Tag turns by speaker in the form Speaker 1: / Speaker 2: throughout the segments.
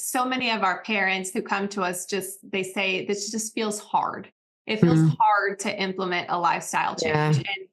Speaker 1: so many of our parents who come to us they say this just feels hard. It feels
Speaker 2: Mm,
Speaker 1: hard to implement a lifestyle
Speaker 2: yeah.
Speaker 1: change. And,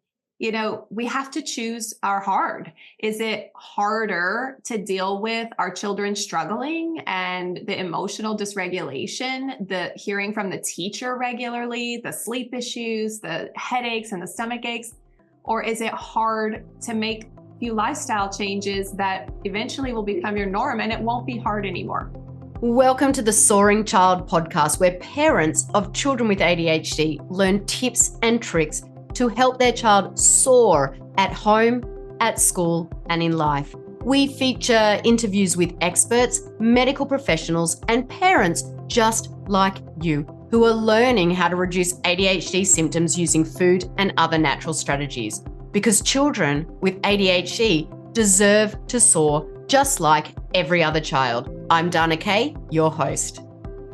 Speaker 1: we have to choose our hard. Is it harder to deal with our children struggling and the emotional dysregulation, the hearing from the teacher regularly, the sleep issues, the headaches and the stomach aches? Or is it hard to make few lifestyle changes that eventually will become your norm and it won't be hard anymore?
Speaker 2: Welcome to the Soaring Child podcast, where parents of children with ADHD learn tips and tricks to help their child soar at home, at school, and in life. We feature interviews with experts, medical professionals, and parents just like you who are learning how to reduce ADHD symptoms using food and other natural strategies. Because children with ADHD deserve to soar just like every other child. I'm Dana Kay, your host.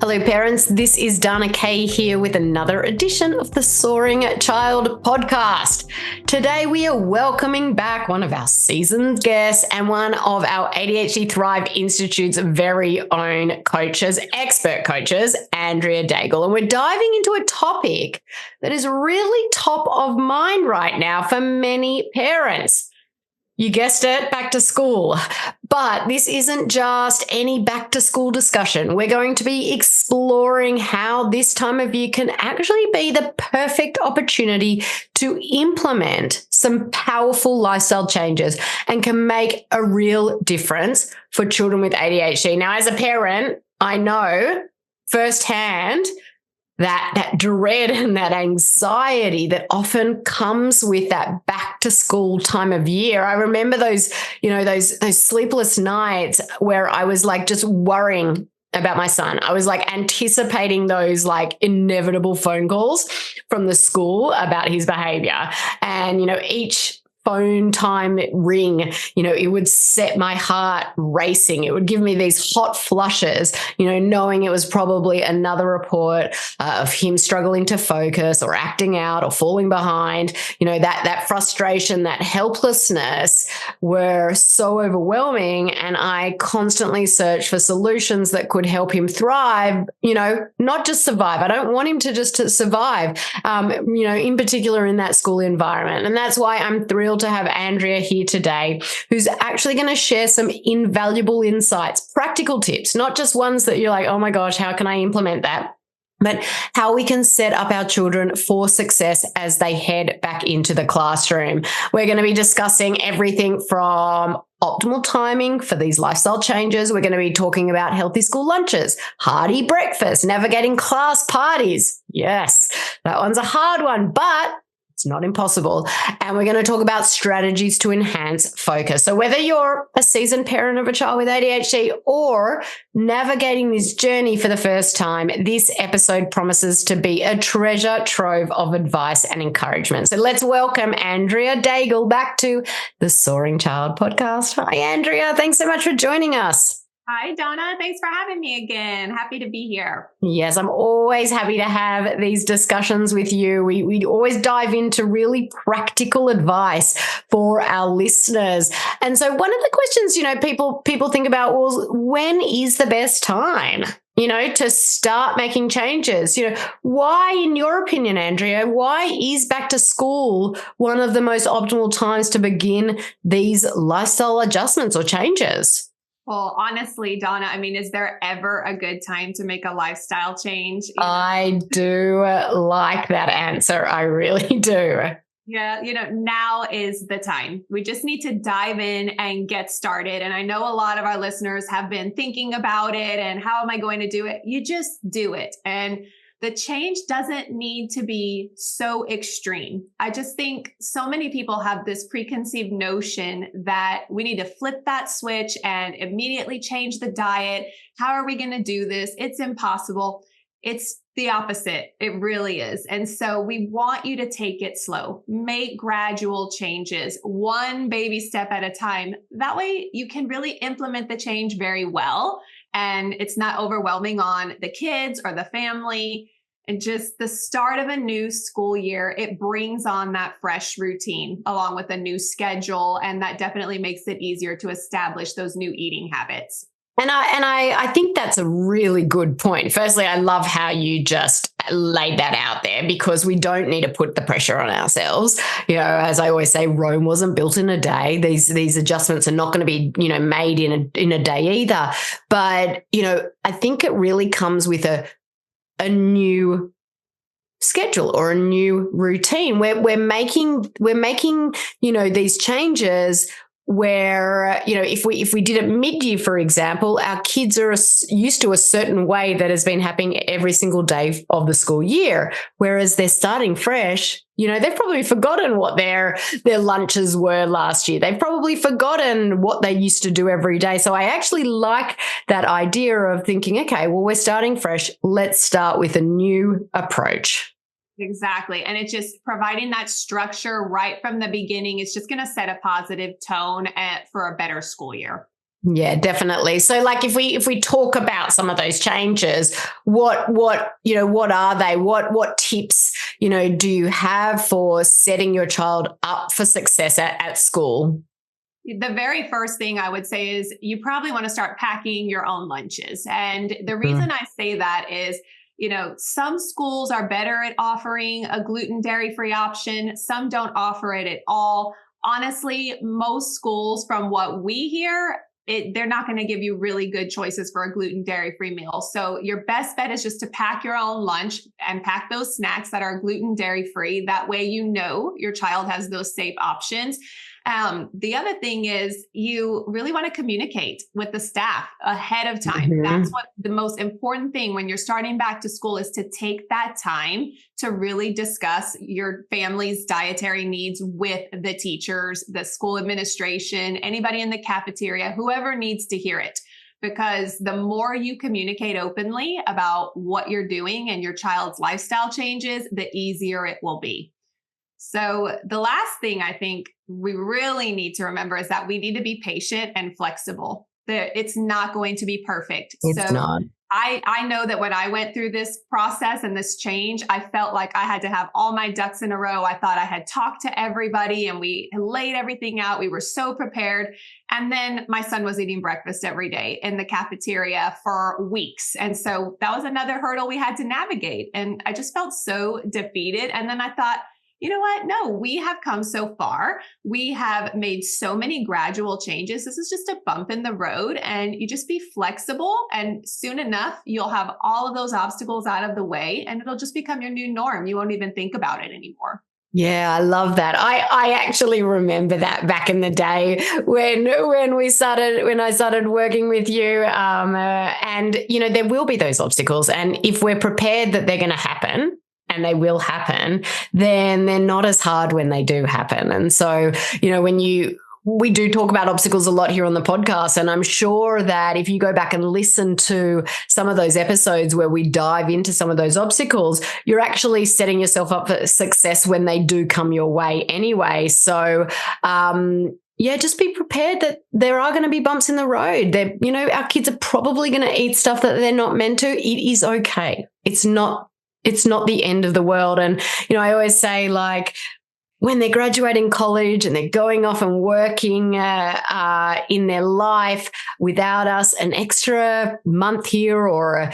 Speaker 2: Hello, parents. This is Dana Kay here with another edition of the Soaring Child podcast. Today, we are welcoming back one of our seasoned guests and one of our ADHD Thrive Institute's very own coaches, expert coaches, Andrea Daigle. And we're diving into a topic that is really top of mind right now for many parents. You guessed it, back to school. But this isn't just any back to school discussion. We're going to be exploring how this time of year can actually be the perfect opportunity to implement some powerful lifestyle changes and can make a real difference for children with ADHD. Now, as a parent, I know firsthand that dread and that anxiety that often comes with that back to school time of year. I remember those sleepless nights where I was like just worrying about my son. I was like anticipating those like inevitable phone calls from the school about his behavior. And, each phone time ring, it would set my heart racing. It would give me these hot flushes, knowing it was probably another report of him struggling to focus or acting out or falling behind. That frustration, that helplessness were so overwhelming. And I constantly searched for solutions that could help him thrive, not just survive. I don't want him to just to survive, in particular in that school environment. And that's why I'm thrilled to have Andrea here today, who's actually going to share some invaluable insights, practical tips, not just ones that you're like, oh my gosh, how can I implement that? But how we can set up our children for success as they head back into the classroom. We're going to be discussing everything from optimal timing for these lifestyle changes. We're going to be talking about healthy school lunches, hearty breakfast, navigating class parties. Yes, that one's a hard one, but it's not impossible. And we're going to talk about strategies to enhance focus. So whether you're a seasoned parent of a child with ADHD or navigating this journey for the first time, this episode promises to be a treasure trove of advice and encouragement. So let's welcome Andrea Daigle back to the Soaring Child podcast. Hi, Andrea. Thanks so much for joining us.
Speaker 1: Hi, Donna. Thanks for having me again. Happy to be here.
Speaker 2: Yes, I'm always happy to have these discussions with you. We always dive into really practical advice for our listeners. And so one of the questions, people think about was, when is the best time, to start making changes? Why, in your opinion, Andrea, why is back to school one of the most optimal times to begin these lifestyle adjustments or changes?
Speaker 1: Well, honestly, Donna, is there ever a good time to make a lifestyle change?
Speaker 2: I do like that answer. I really do.
Speaker 1: Yeah, now is the time. We just need to dive in and get started. And I know a lot of our listeners have been thinking about it and how am I going to do it? You just do it. And the change doesn't need to be so extreme. I just think so many people have this preconceived notion that we need to flip that switch and immediately change the diet. How are we going to do this? It's impossible. It's the opposite. It really is. And so we want you to take it slow, make gradual changes, one baby step at a time. That way you can really implement the change very well. And it's not overwhelming on the kids or the family. And just the start of a new school year, it brings on that fresh routine along with a new schedule. And that definitely makes it easier to establish those new eating habits.
Speaker 2: And I think that's a really good point. Firstly, I love how you just laid that out there, because we don't need to put the pressure on ourselves. You know, as I always say, Rome wasn't built in a day. These adjustments are not going to be, made in a day either. But, I think it really comes with a new schedule or a new routine. We're making these changes where, if we did it mid-year, for example, our kids are used to a certain way that has been happening every single day of the school year, whereas they're starting fresh. They've probably forgotten what their lunches were last year. They've probably forgotten what they used to do every day. So I actually like that idea of thinking, okay, well, we're starting fresh. Let's start with a new approach.
Speaker 1: Exactly. And it's just providing that structure right from the beginning. It's just going to set a positive tone for a better school year.
Speaker 2: Yeah, definitely. So like if we talk about some of those changes, what are they? What tips, do you have for setting your child up for success at school?
Speaker 1: The very first thing I would say is you probably want to start packing your own lunches. And the reason I say that is, some schools are better at offering a gluten dairy-free option. Some don't offer it at all. Honestly, most schools, from what we hear, they're not going to give you really good choices for a gluten dairy-free meal. So your best bet is just to pack your own lunch and pack those snacks that are gluten dairy-free. That way, your child has those safe options. The other thing is you really want to communicate with the staff ahead of time. Mm-hmm. That's what the most important thing when you're starting back to school is to take that time to really discuss your family's dietary needs with the teachers, the school administration, anybody in the cafeteria, whoever needs to hear it. Because the more you communicate openly about what you're doing and your child's lifestyle changes, the easier it will be. So the last thing I think we really need to remember is that we need to be patient and flexible. It's not going to be perfect.
Speaker 2: It's not.
Speaker 1: I know that when I went through this process and this change, I felt like I had to have all my ducks in a row. I thought I had talked to everybody and we laid everything out. We were so prepared. And then my son was eating breakfast every day in the cafeteria for weeks. And so that was another hurdle we had to navigate. And I just felt so defeated. And then I thought, you know what? No, we have come so far. We have made so many gradual changes. This is just a bump in the road, and you just be flexible, and soon enough, you'll have all of those obstacles out of the way and it'll just become your new norm. You won't even think about it anymore.
Speaker 2: Yeah, I love that. I actually remember that back in the day when I started working with you, and there will be those obstacles, and if we're prepared that they're going to happen, and they will happen, then they're not as hard when they do happen. And so, we do talk about obstacles a lot here on the podcast. And I'm sure that if you go back and listen to some of those episodes where we dive into some of those obstacles, you're actually setting yourself up for success when they do come your way anyway. So, just be prepared that there are going to be bumps in the road. Our kids are probably going to eat stuff that they're not meant to. It is okay. It's not the end of the world. And, I always say, like, when they're graduating college and they're going off and working in their life without us, an extra month here or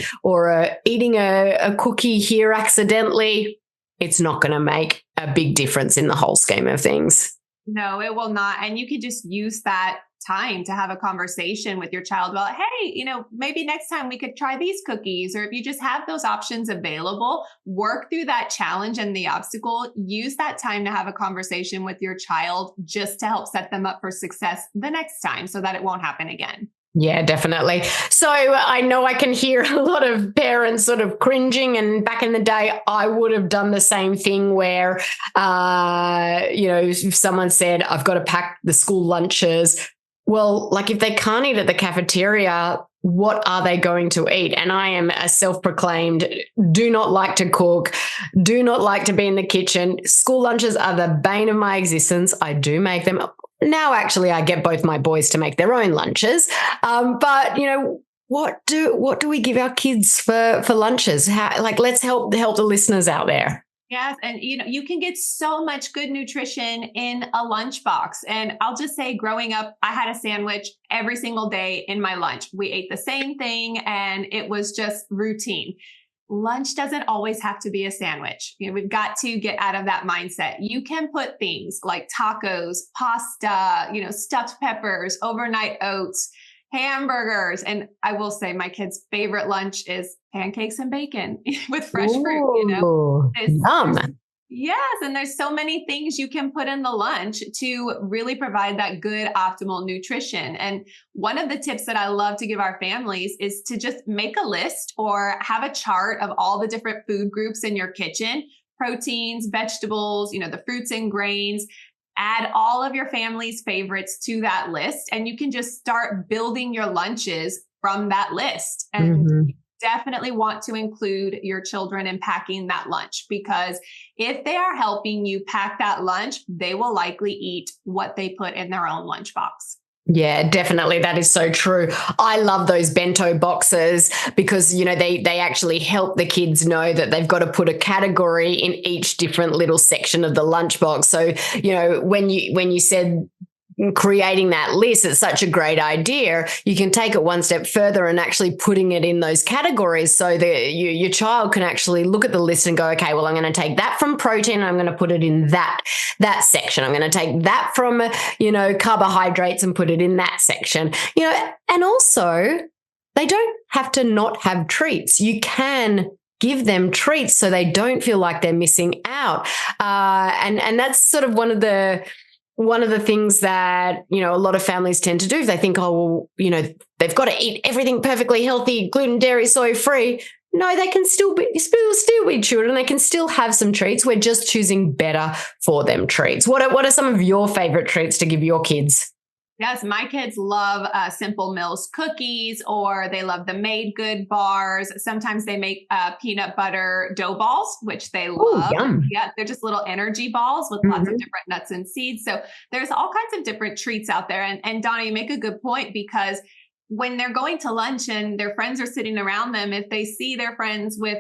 Speaker 2: eating a cookie here accidentally, it's not going to make a big difference in the whole scheme of things.
Speaker 1: No, it will not. And you could just use that time to have a conversation with your child about, hey, maybe next time we could try these cookies. Or if you just have those options available, work through that challenge and the obstacle. Use that time to have a conversation with your child just to help set them up for success the next time so that it won't happen again.
Speaker 2: Yeah, definitely. So I know I can hear a lot of parents sort of cringing, and back in the day, I would have done the same thing where, if someone said, I've got to pack the school lunches. Well, like if they can't eat at the cafeteria, what are they going to eat? And I am a self-proclaimed, do not like to cook, do not like to be in the kitchen. School lunches are the bane of my existence. I do make them. Now, actually, I get both my boys to make their own lunches. But what do we give our kids for lunches? Let's help the listeners out there.
Speaker 1: Yes. And you can get so much good nutrition in a lunchbox. And I'll just say growing up, I had a sandwich every single day in my lunch. We ate the same thing and it was just routine. Lunch doesn't always have to be a sandwich. We've got to get out of that mindset. You can put things like tacos, pasta, stuffed peppers, overnight oats, hamburgers. And I will say my kid's favorite lunch is pancakes and bacon with fresh fruit,
Speaker 2: Yum.
Speaker 1: Yes. And there's so many things you can put in the lunch to really provide that good optimal nutrition. And one of the tips that I love to give our families is to just make a list or have a chart of all the different food groups in your kitchen, proteins, vegetables, the fruits and grains. Add all of your family's favorites to that list, and you can just start building your lunches from that list. And you definitely want to include your children in packing that lunch, because if they are helping you pack that lunch, they will likely eat what they put in their own lunchbox.
Speaker 2: Yeah, definitely. That is so true. I love those bento boxes because, they actually help the kids know that they've got to put a category in each different little section of the lunchbox. So, when you said creating that list, it's such a great idea. You can take it one step further and actually putting it in those categories so that your child can actually look at the list and go, okay, well, I'm going to take that from protein and I'm going to put it in that section. I'm going to take that from, carbohydrates and put it in that section, and also they don't have to not have treats. You can give them treats so they don't feel like they're missing out. And that's sort of one of the things that, a lot of families tend to do. They think, they've got to eat everything perfectly healthy, gluten, dairy, soy free. No, they can still be children. They can still have some treats. We're just choosing better for them treats. What are some of your favorite treats to give your kids?
Speaker 1: Yes, my kids love Simple Mills cookies, or they love the Made Good bars. Sometimes they make peanut butter dough balls, which they love.
Speaker 2: Yum.
Speaker 1: Yeah, they're just little energy balls with lots of different nuts and seeds. So there's all kinds of different treats out there. And Donna, you make a good point, because when they're going to lunch and their friends are sitting around them, if they see their friends with,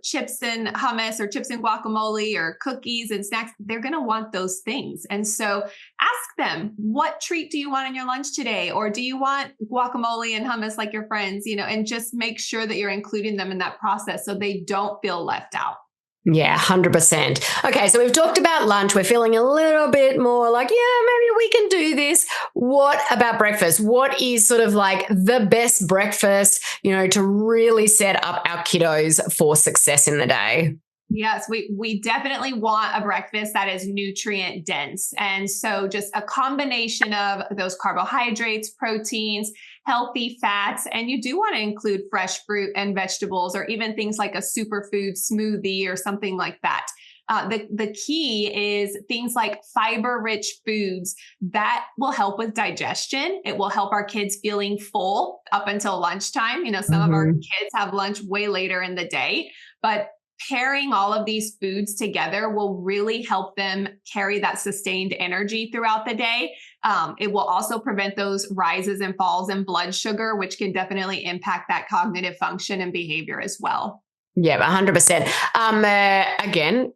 Speaker 1: chips and hummus or chips and guacamole or cookies and snacks, they're going to want those things. And so ask them, what treat do you want in your lunch today? Or do you want guacamole and hummus like your friends, and just make sure that you're including them in that process so they don't feel left out.
Speaker 2: Yeah, 100%. Okay, so we've talked about lunch. We're feeling a little bit more like, yeah, maybe we can do this. What about breakfast? What is sort of like the best breakfast, to really set up our kiddos for success in the day?
Speaker 1: Yes, we definitely want a breakfast that is nutrient dense. And so just a combination of those carbohydrates, proteins, healthy fats, and you do want to include fresh fruit and vegetables, or even things like a superfood smoothie or something like that. The key is things like fiber-rich foods that will help with digestion. It will help our kids feeling full up until lunchtime. Some of our kids have lunch way later in the day, but pairing all of these foods together will really help them carry that sustained energy throughout the day. It will also prevent those rises and falls in blood sugar, which can definitely impact that cognitive function and behavior as well.
Speaker 2: Yeah, 100%. Again,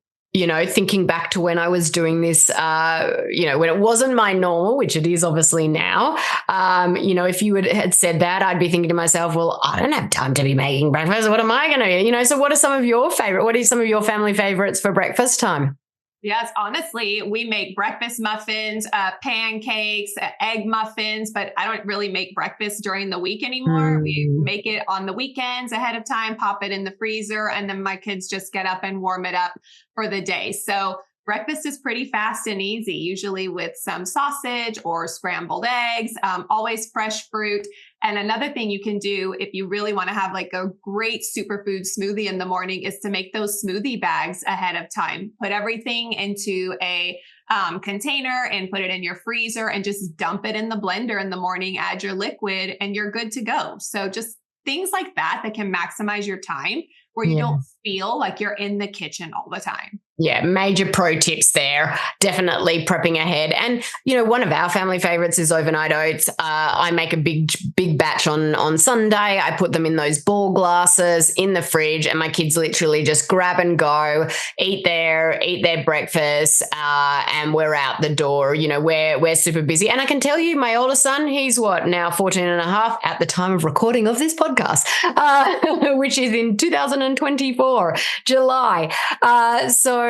Speaker 2: thinking back to when I was doing this, when it wasn't my normal, which it is obviously now, if you had said that, I'd be thinking to myself, well, I don't have time to be making breakfast. What am I going to do? So what are some of your family favorites for breakfast time?
Speaker 1: Yes, honestly, we make breakfast muffins, pancakes, egg muffins, but I don't really make breakfast during the week anymore. We make it on the weekends ahead of time, pop it in the freezer, and then my kids just get up and warm it up for the day. So breakfast is pretty fast and easy, usually with some sausage or scrambled eggs, always fresh fruit. And another thing you can do if you really want to have like a great superfood smoothie in the morning is to make those smoothie bags ahead of time. Put everything into a container and put it in your freezer and just dump it in the blender in the morning, add your liquid, and you're good to go. So just things like that can maximize your time, where you don't feel like you're in the kitchen all the time.
Speaker 2: Yeah, major pro tips there. Definitely prepping ahead. And, one of our family favorites is overnight oats. I make a big batch on Sunday. I put them in those ball glasses in the fridge, and my kids literally just grab and go, eat their breakfast, and we're out the door. We're super busy. And I can tell you, my oldest son, he's now 14 and a half at the time of recording of this podcast, which is in 2024, July. So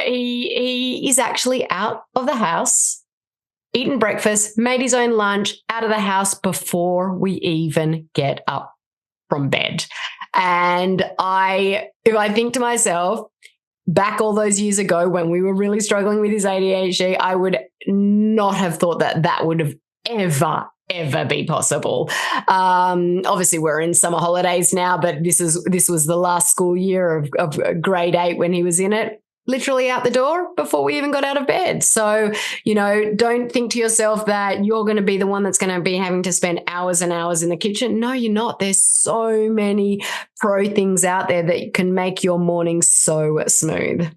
Speaker 2: he is actually out of the house, eaten breakfast, made his own lunch, out of the house before we even get up from bed. And if I think to myself, back all those years ago when we were really struggling with his ADHD, I would not have thought that would have ever be possible. Obviously we're in summer holidays now, but this was the last school year of grade 8 when he was in it, literally out the door before we even got out of bed. So, don't think to yourself that you're going to be the one that's going to be having to spend hours and hours in the kitchen. No, you're not. There's so many pro things out there that can make your morning so smooth.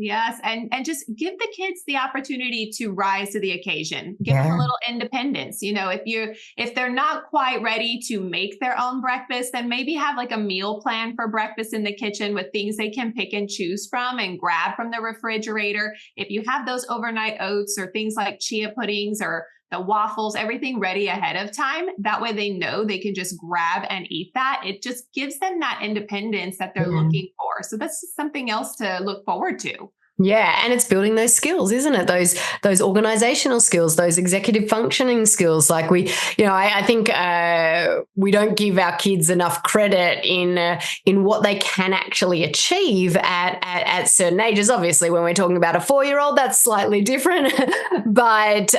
Speaker 1: Yes. And just give the kids the opportunity to rise to the occasion. Give them a little independence. If they're not quite ready to make their own breakfast, then maybe have like a meal plan for breakfast in the kitchen with things they can pick and choose from and grab from the refrigerator. If you have those overnight oats or things like chia puddings or the waffles, everything ready ahead of time, that way they know they can just grab and eat that. It just gives them that independence that they're looking for. So that's just something else to look forward to.
Speaker 2: Yeah. And it's building those skills, isn't it? Those organizational skills, those executive functioning skills. Like I think we don't give our kids enough credit in what they can actually achieve at certain ages. Obviously, when we're talking about a 4-year-old, that's slightly different. But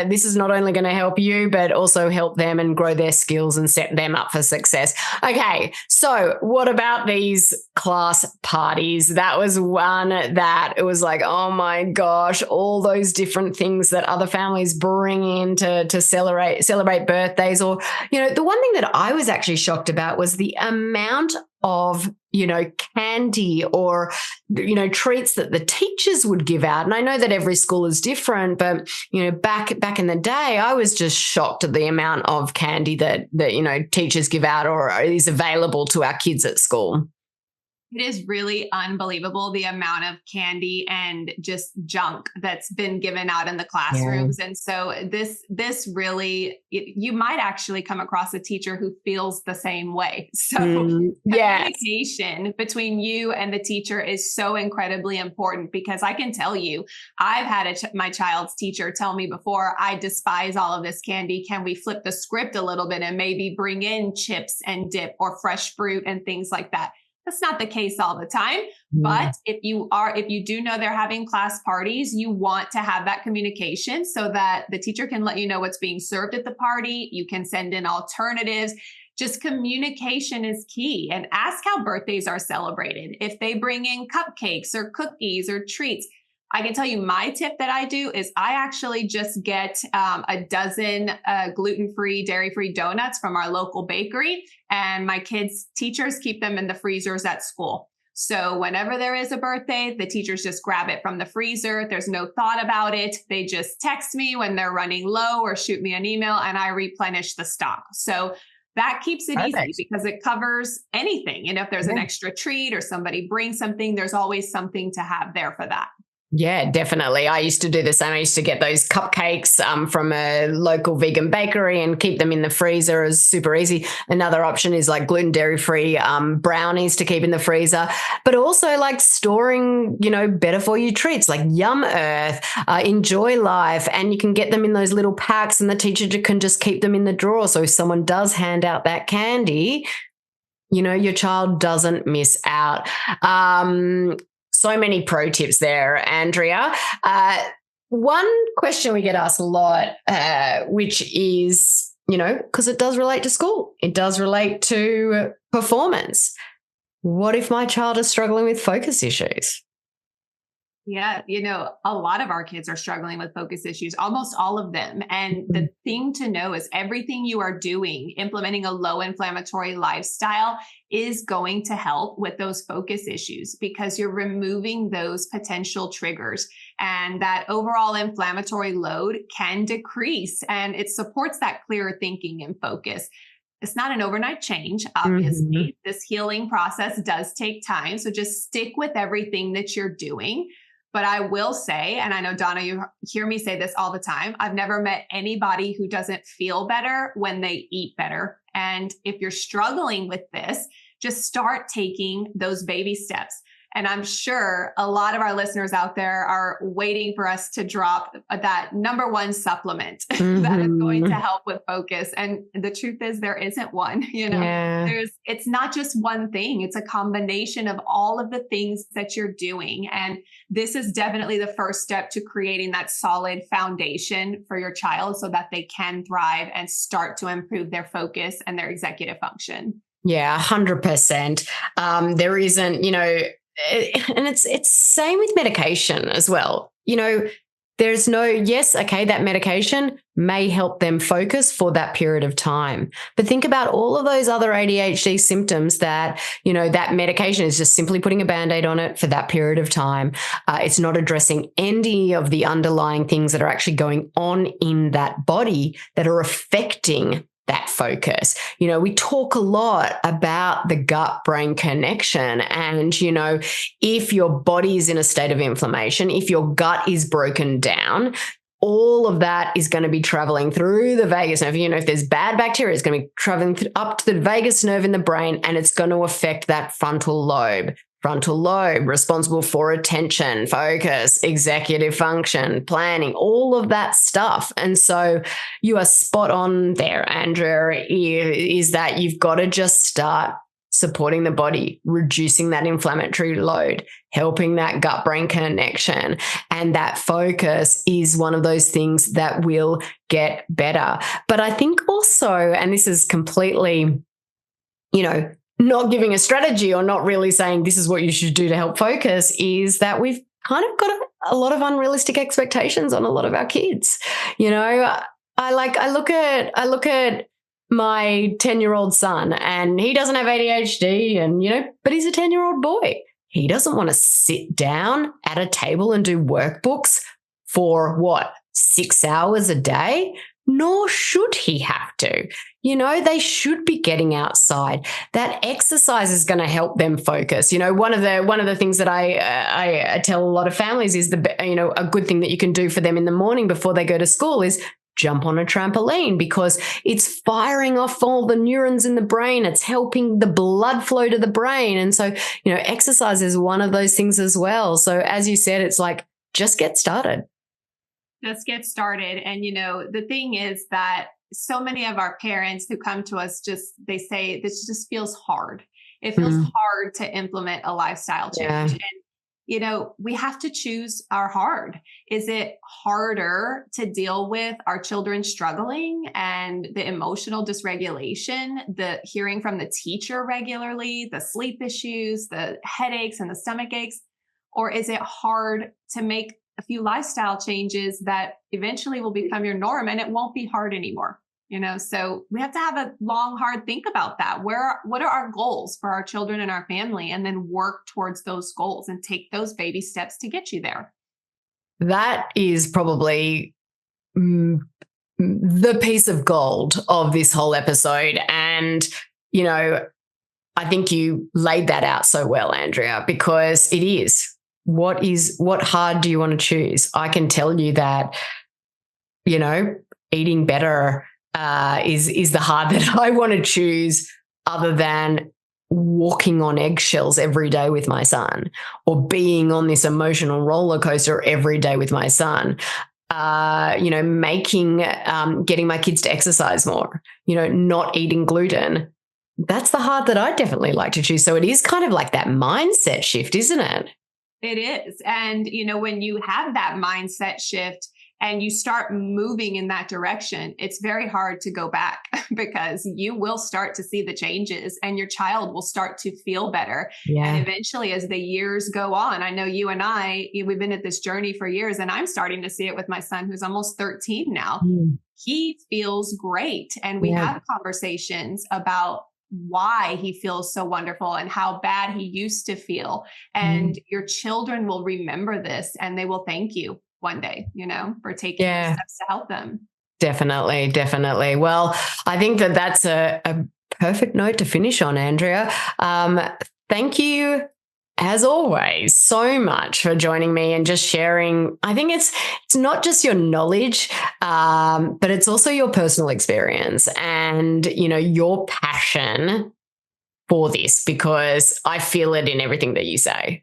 Speaker 2: this is not only going to help you, but also help them and grow their skills and set them up for success. Okay. So what about these class parties? That was one that it was like, oh my gosh, all those different things that other families bring in to celebrate birthdays. Or, the one thing that I was actually shocked about was the amount of, candy or, treats that the teachers would give out. And I know that every school is different, but, back in the day, I was just shocked at the amount of candy that teachers give out or is available to our kids at school.
Speaker 1: It is really unbelievable the amount of candy and just junk that's been given out in the classrooms. Yeah. And so this really, you might actually come across a teacher who feels the same way. So communication between you and the teacher is so incredibly important, because I can tell you, I've had my child's teacher tell me before, I despise all of this candy. Can we flip the script a little bit and maybe bring in chips and dip or fresh fruit and things like that? That's not the case all the time. But if you do know they're having class parties, you want to have that communication so that the teacher can let you know what's being served at the party. You can send in alternatives. Just communication is key, and ask how birthdays are celebrated. If they bring in cupcakes or cookies or treats, I can tell you my tip that I do is I actually just get a dozen gluten-free, dairy-free donuts from our local bakery, and my kids' teachers keep them in the freezers at school. So whenever there is a birthday, the teachers just grab it from the freezer. There's no thought about it. They just text me when they're running low or shoot me an email, and I replenish the stock. So that keeps it easy because it covers anything. If there's an extra treat or somebody brings something, there's always something to have there for that.
Speaker 2: Yeah, definitely. I used to do the same. I used to get those cupcakes from a local vegan bakery and keep them in the freezer. Is super easy. Another option is like gluten, dairy-free brownies to keep in the freezer, but also like storing, better for you treats like Yum Earth, Enjoy Life, and you can get them in those little packs, and the teacher can just keep them in the drawer. So if someone does hand out that candy, your child doesn't miss out. So many pro tips there, Andrea. One question we get asked a lot, which is, because it does relate to school, it does relate to performance. What if my child is struggling with focus issues?
Speaker 1: Yeah, a lot of our kids are struggling with focus issues, almost all of them. And the thing to know is everything you are doing, implementing a low inflammatory lifestyle, is going to help with those focus issues because you're removing those potential triggers. And that overall inflammatory load can decrease, and it supports that clearer thinking and focus. It's not an overnight change, obviously.
Speaker 2: Mm-hmm.
Speaker 1: This healing process does take time. So just stick with everything that you're doing. But I will say, and I know, Donna, you hear me say this all the time, I've never met anybody who doesn't feel better when they eat better. And if you're struggling with this, just start taking those baby steps. And I'm sure a lot of our listeners out there are waiting for us to drop that number one supplement that is going to help with focus. And the truth is there isn't one, it's not just one thing. It's a combination of all of the things that you're doing. And this is definitely the first step to creating that solid foundation for your child so that they can thrive and start to improve their focus and their executive function.
Speaker 2: Yeah, 100%. There isn't, and it's same with medication as well. There's that medication may help them focus for that period of time. But think about all of those other ADHD symptoms that, that medication is just simply putting a Band-Aid on it for that period of time. It's not addressing any of the underlying things that are actually going on in that body that are affecting that focus. We talk a lot about the gut-brain connection. And, if your body is in a state of inflammation, if your gut is broken down, all of that is going to be traveling through the vagus nerve. If there's bad bacteria, it's going to be traveling up to the vagus nerve in the brain, and it's going to affect that frontal lobe. Frontal lobe, responsible for attention, focus, executive function, planning, all of that stuff. And so you are spot on there, Andrea, is that you've got to just start supporting the body, reducing that inflammatory load, helping that gut-brain connection. And that focus is one of those things that will get better. But I think also, and this is completely, not giving a strategy or not really saying this is what you should do to help focus, is that we've kind of got a lot of unrealistic expectations on a lot of our kids. I look at my 10-year-old son, and he doesn't have ADHD, and but he's a 10-year-old boy. He doesn't want to sit down at a table and do workbooks for 6 hours a day? Nor should he have to. They should be getting outside. That exercise is going to help them focus. One of the things that I tell a lot of families is a good thing that you can do for them in the morning before they go to school is jump on a trampoline, because it's firing off all the neurons in the brain. It's helping the blood flow to the brain. And so, exercise is one of those things as well. So as you said, it's like, just get started.
Speaker 1: Just get started. And, the thing is that so many of our parents who come to us, they say, this just feels hard. It feels hard to implement a lifestyle change.
Speaker 2: Yeah.
Speaker 1: And, we have to choose our hard. Is it harder to deal with our children struggling and the emotional dysregulation, the hearing from the teacher regularly, the sleep issues, the headaches and the stomach aches? Or is it hard to make a few lifestyle changes that eventually will become your norm and it won't be hard anymore? So we have to have a long, hard think about that. What are our goals for our children and our family, and then work towards those goals and take those baby steps to get you there.
Speaker 2: That is probably the piece of gold of this whole episode. And, I think you laid that out so well, Andrea, because it is. What hard do you want to choose? I can tell you that, eating better is the hard that I want to choose, other than walking on eggshells every day with my son, or being on this emotional roller coaster every day with my son. Getting my kids to exercise more, not eating gluten. That's the hard that I definitely like to choose. So it is kind of like that mindset shift, isn't it?
Speaker 1: It is. And, when you have that mindset shift and you start moving in that direction, it's very hard to go back because you will start to see the changes and your child will start to feel better.
Speaker 2: Yeah.
Speaker 1: And eventually, as the years go on, I know you and we've been at this journey for years, and I'm starting to see it with my son who's almost 13 now. He feels great. And we have conversations about why he feels so wonderful and how bad he used to feel. And your children will remember this and they will thank you one day, for taking steps to help them.
Speaker 2: Definitely, definitely. Well, I think that's a perfect note to finish on, Andrea. Thank you, as always, so much for joining me and just sharing. I think it's not just your knowledge, but it's also your personal experience and, your passion for this, because I feel it in everything that you say.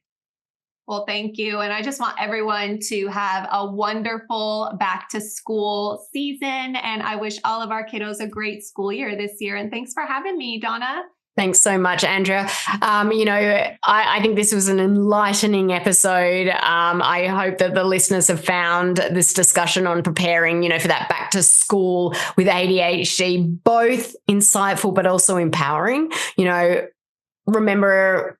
Speaker 1: Well, thank you. And I just want everyone to have a wonderful back to school season. And I wish all of our kiddos a great school year this year. And thanks for having me, Donna.
Speaker 2: Thanks so much, Andrea. I think this was an enlightening episode. I hope that the listeners have found this discussion on preparing, for that back to school with ADHD, both insightful but also empowering. Remember,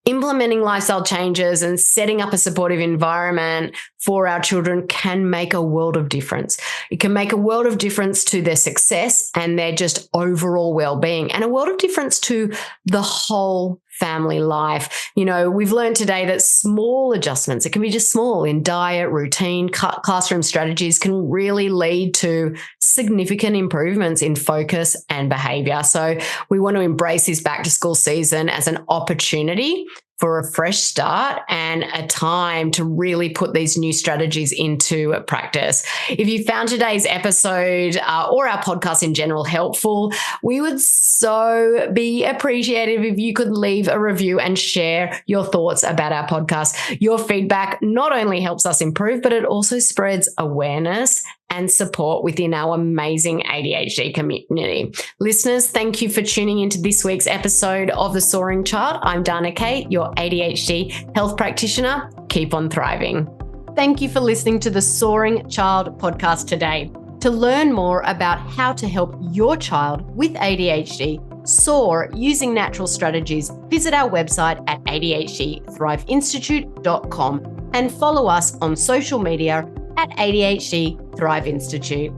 Speaker 2: implementing lifestyle changes and setting up a supportive environment for our children can make a world of difference. It can make a world of difference to their success and their just overall well-being, and a world of difference to the whole family life. We've learned today that small adjustments, it can be just small, in diet, routine, classroom strategies, can really lead to significant improvements in focus and behavior. So we want to embrace this back to school season as an opportunity for a fresh start and a time to really put these new strategies into practice. If you found today's episode or our podcast in general helpful, we would so be appreciative if you could leave a review and share your thoughts about our podcast. Your feedback not only helps us improve, but it also spreads awareness and support within our amazing ADHD community. Listeners, thank you for tuning into this week's episode of The Soaring Child. I'm Dana Kate, your ADHD health practitioner. Keep on thriving. Thank you for listening to the Soaring Child podcast today. To learn more about how to help your child with ADHD soar using natural strategies, visit our website at adhdthriveinstitute.com and follow us on social media at ADHD Thrive Institute.